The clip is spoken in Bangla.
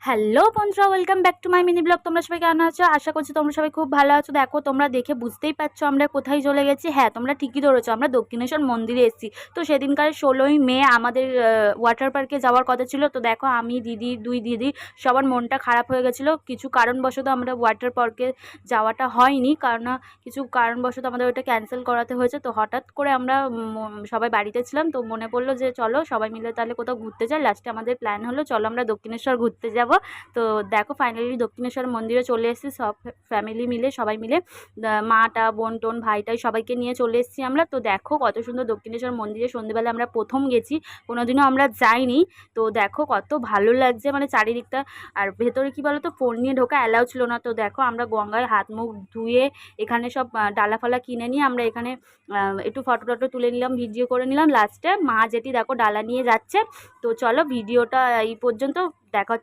হ্যালো বন্ধুরা, welcome back to my mini blog. তোমরা সবাই কেমন আছো? আশা করছি তোমরা সবাই খুব ভালো আছো। দেখো, তোমরা দেখে বুঝতেই পারছো আমরা কোথায় চলে গেছি। হ্যাঁ, তোমরা ঠিকই ধরেছো, আমরা দক্ষিণেশ্বর মন্দিরে এসেছি। তো সেদিনকার 16ই মে আমাদের ওয়াটার পার্কে যাওয়ার কথা ছিল। তো দেখো, আমি দিদি, দুই দিদি, সবার মনটা খারাপ হয়ে গেছিলো। কিছু কারণবশত আমরা ওয়াটার পার্কে যাওয়াটা হয়নি, কারণ কিছু কারণবশত আমাদের ওটা ক্যান্সেল করাতে হয়েছে। তো হঠাৎ করে আমরা সবাই বাড়িতে ছিলাম, তো মনে পড়লো যে চলো সবাই মিলে তাহলে কোথাও ঘুরতে যাই। লাস্টে আমাদের প্ল্যান হলো চলো আমরা দক্ষিণেশ্বর ঘুরতে যাব। তো দেখো, ফাইনালি দক্ষিণেশ্বর মন্দিরে চলে এসেছি সব ফ্যামিলি মিলে, সবাই মিলে, মাটা, বোন টোন, ভাইটাই সবাইকে নিয়ে চলে এসেছি আমরা। তো দেখো কত সুন্দর দক্ষিণেশ্বর মন্দিরে সন্ধ্যেবেলা আমরা প্রথম গেছি, কোনোদিনও আমরা যাইনি। তো দেখো কত ভালো লাগছে, মানে চারিদিকটা। আর ভেতরে কি বলো তো, ফোন নিয়ে ঢোকা অ্যালাউ ছিল না। তো দেখো, আমরা গঙ্গায় হাত মুখ ধুয়ে এখানে সব ডালাফালা কিনে নিয়ে আমরা এখানে একটু ফটো টটো তুলে নিলাম, ভিডিও করে নিলাম। লাস্টে মা যেটি দেখো ডালা নিয়ে যাচ্ছে। তো চলো ভিডিওটা এই পর্যন্ত, দেখা হচ্ছে